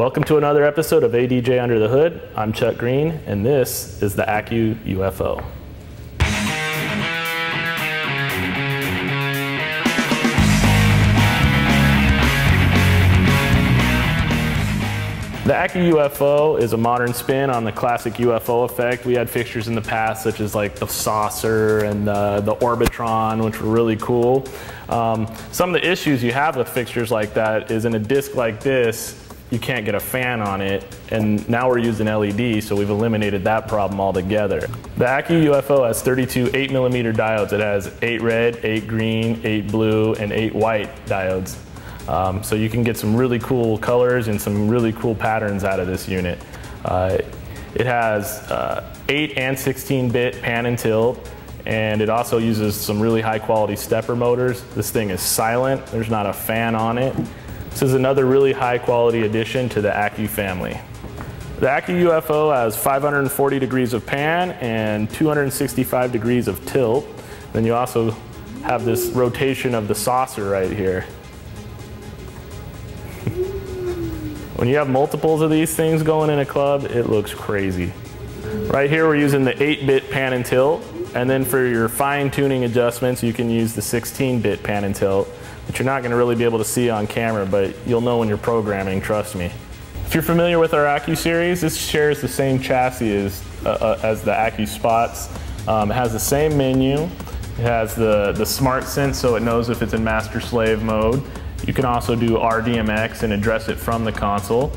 Welcome to another episode of ADJ Under the Hood. I'm Chuck Green, and this is the Accu UFO. The Accu UFO is a modern spin on the classic UFO effect. We had fixtures in the past such as like the saucer and the Orbitron, which were really cool. Some of the issues you have with fixtures like that is in a disc like this, you can't get a fan on it, and now we're using LED, so we've eliminated that problem altogether. The Accu UFO has 32 8mm diodes. It has 8 red, 8 green, 8 blue, and 8 white diodes. So you can get some really cool colors and some really cool patterns out of this unit. It has 8 and 16-bit pan and tilt, and it also uses some really high quality stepper motors. This thing is silent, there's not a fan on it. This is another really high quality addition to the Accu family. The Accu UFO has 540 degrees of pan and 265 degrees of tilt. Then you also have this rotation of the saucer right here. When you have multiples of these things going in a club, it looks crazy. Right here we're using the 8-bit pan and tilt, and then for your fine tuning adjustments you can use the 16-bit pan and tilt, which you're not going to really be able to see on camera, but you'll know when you're programming, trust me. If you're familiar with our Accu series, this shares the same chassis as the Accu Spots. It has the same menu, it has the smart sense so it knows if it's in master-slave mode. You can also do RDMX and address it from the console.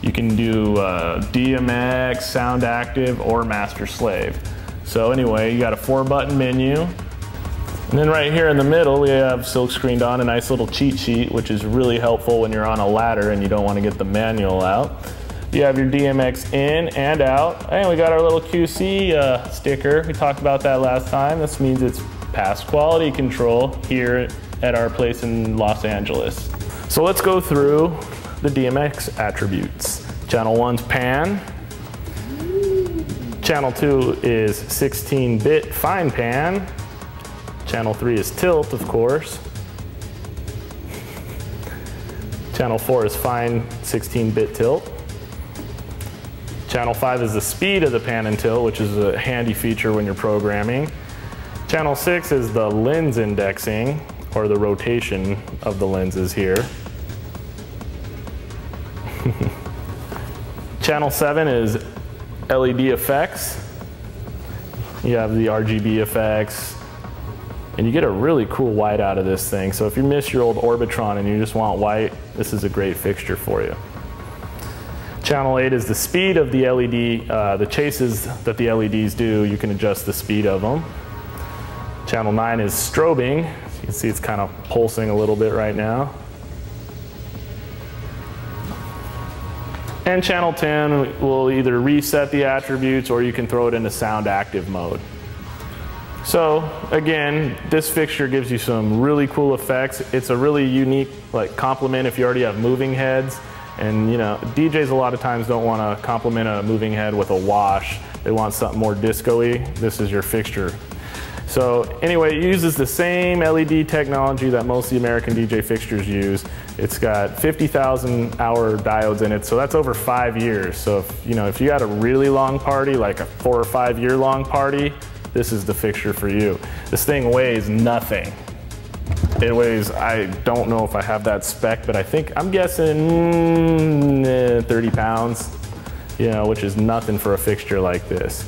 You can do DMX, sound active, or master slave. So anyway, you got a 4-button menu. And then right here in the middle, we have silk screened on a nice little cheat sheet, which is really helpful when you're on a ladder and you don't want to get the manual out. You have your DMX in and out. And we got our little QC sticker. We talked about that last time. This means it's past quality control here at our place in Los Angeles. So let's go through the DMX attributes. Channel 1's pan. Channel 2 is 16-bit fine pan. Channel 3 is tilt, of course. Channel 4 is fine 16-bit tilt. Channel 5 is the speed of the pan and tilt, which is a handy feature when you're programming. Channel 6 is the lens indexing, or the rotation of the lenses here. Channel 7 is LED effects. You have the RGB effects, and you get a really cool white out of this thing. So if you miss your old Orbitron and you just want white, this is a great fixture for you. Channel 8 is the speed of the LED, the chases that the LEDs do, you can adjust the speed of them. Channel 9 is strobing. You can see it's kind of pulsing a little bit right now. And channel 10 will either reset the attributes or you can throw it into sound active mode. So again, this fixture gives you some really cool effects. It's a really unique complement if you already have moving heads. And you know, DJs a lot of times don't want to complement a moving head with a wash. They want something more disco-y. This is your fixture. So anyway, it uses the same LED technology that most of the American DJ fixtures use. It's got 50,000 hour diodes in it, so that's over 5 years. So if you had a really long party, like a 4 or 5 year long party, this is the fixture for you. This thing weighs nothing. It weighs, I don't know if I have that spec, but I'm guessing 30 pounds, which is nothing for a fixture like this.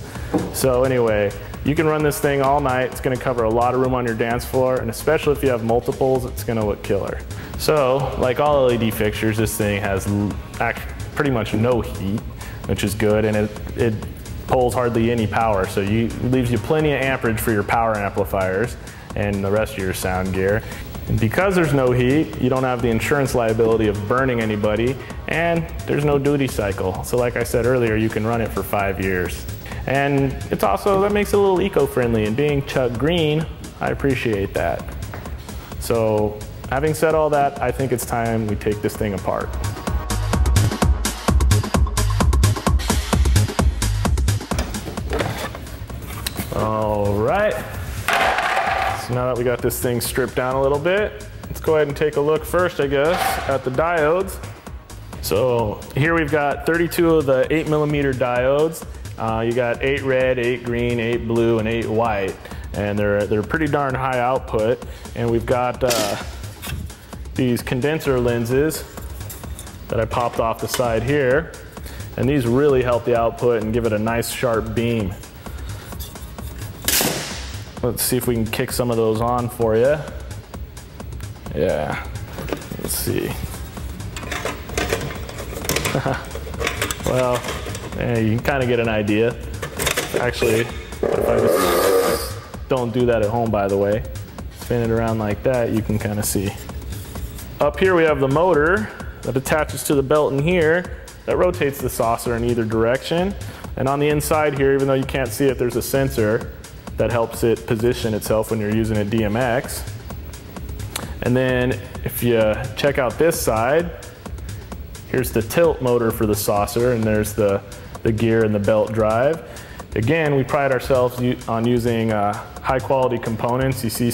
So anyway, you can run this thing all night. It's going to cover a lot of room on your dance floor, and especially if you have multiples, it's going to look killer. So, like all LED fixtures, this thing has pretty much no heat, which is good, and it pulls hardly any power, so it leaves you plenty of amperage for your power amplifiers and the rest of your sound gear. And because there's no heat, you don't have the insurance liability of burning anybody, and there's no duty cycle. So like I said earlier, you can run it for 5 years. And it's also, that makes it a little eco-friendly, and being Chuck Green, I appreciate that. So having said all that, I think it's time we take this thing apart. All right, so now that we got this thing stripped down a little bit, let's go ahead and take a look first, I guess, at the diodes. So here we've got 32 of the 8mm diodes. You got 8 red, 8 green, 8 blue, and 8 white. And they're pretty darn high output. And we've got these condenser lenses that I popped off the side here. And these really help the output and give it a nice sharp beam. Let's see if we can kick some of those on for you. Yeah, let's see. Well, yeah, you can kind of get an idea. Actually, if I just don't do that at home, by the way, spin it around like that, you can kind of see. Up here we have the motor that attaches to the belt in here that rotates the saucer in either direction. And on the inside here, even though you can't see it, there's a sensor that helps it position itself when you're using a DMX. And then if you check out this side, here's the tilt motor for the saucer, and there's the gear and the belt drive. Again, we pride ourselves on using high quality components. You see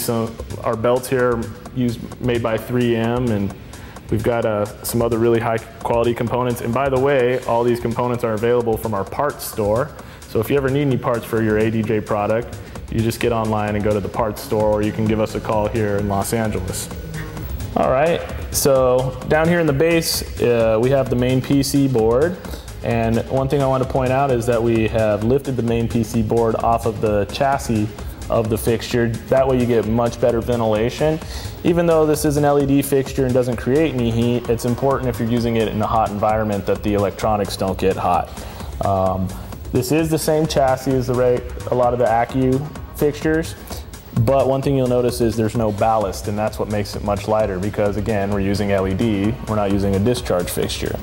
our belts here made by 3M, and we've got some other really high quality components. And by the way, all these components are available from our parts store. So if you ever need any parts for your ADJ product, you just get online and go to the parts store, or you can give us a call here in Los Angeles. All right, so down here in the base, we have the main PC board. And one thing I want to point out is that we have lifted the main PC board off of the chassis of the fixture. That way you get much better ventilation. Even though this is an LED fixture and doesn't create any heat, it's important if you're using it in a hot environment that the electronics don't get hot. This is the same chassis as a lot of the Accu fixtures, but one thing you'll notice is there's no ballast, and that's what makes it much lighter because, again, we're using LED, we're not using a discharge fixture.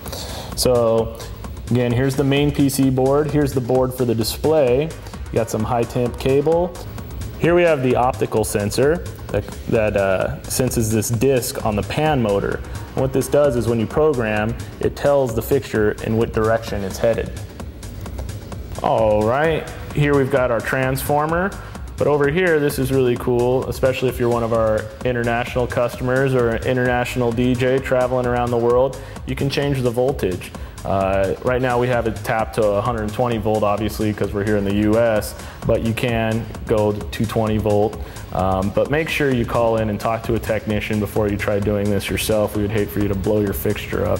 So again, here's the main PC board, here's the board for the display. You got some high temp cable. Here we have the optical sensor that senses this disc on the pan motor. And what this does is when you program, it tells the fixture in what direction it's headed. All right, here we've got our transformer. But over here, this is really cool, especially if you're one of our international customers or an international DJ traveling around the world. You can change the voltage. Right now we have it tapped to 120 volt, obviously, because we're here in the US, but you can go to 220 volt. But make sure you call in and talk to a technician before you try doing this yourself. We would hate for you to blow your fixture up.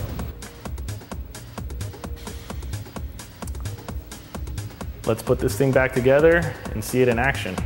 Let's put this thing back together and see it in action.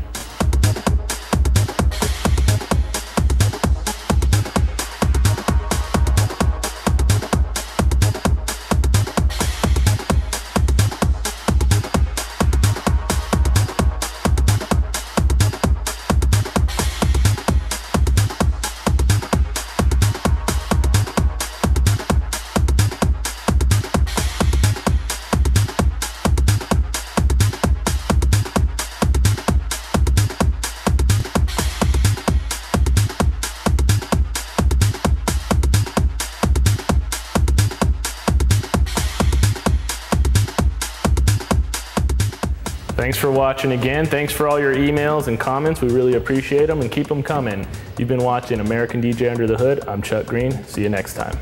Thanks for watching again. Thanks for all your emails and comments. We really appreciate them, and keep them coming. You've been watching American DJ Under the Hood. I'm Chuck Green. See you next time.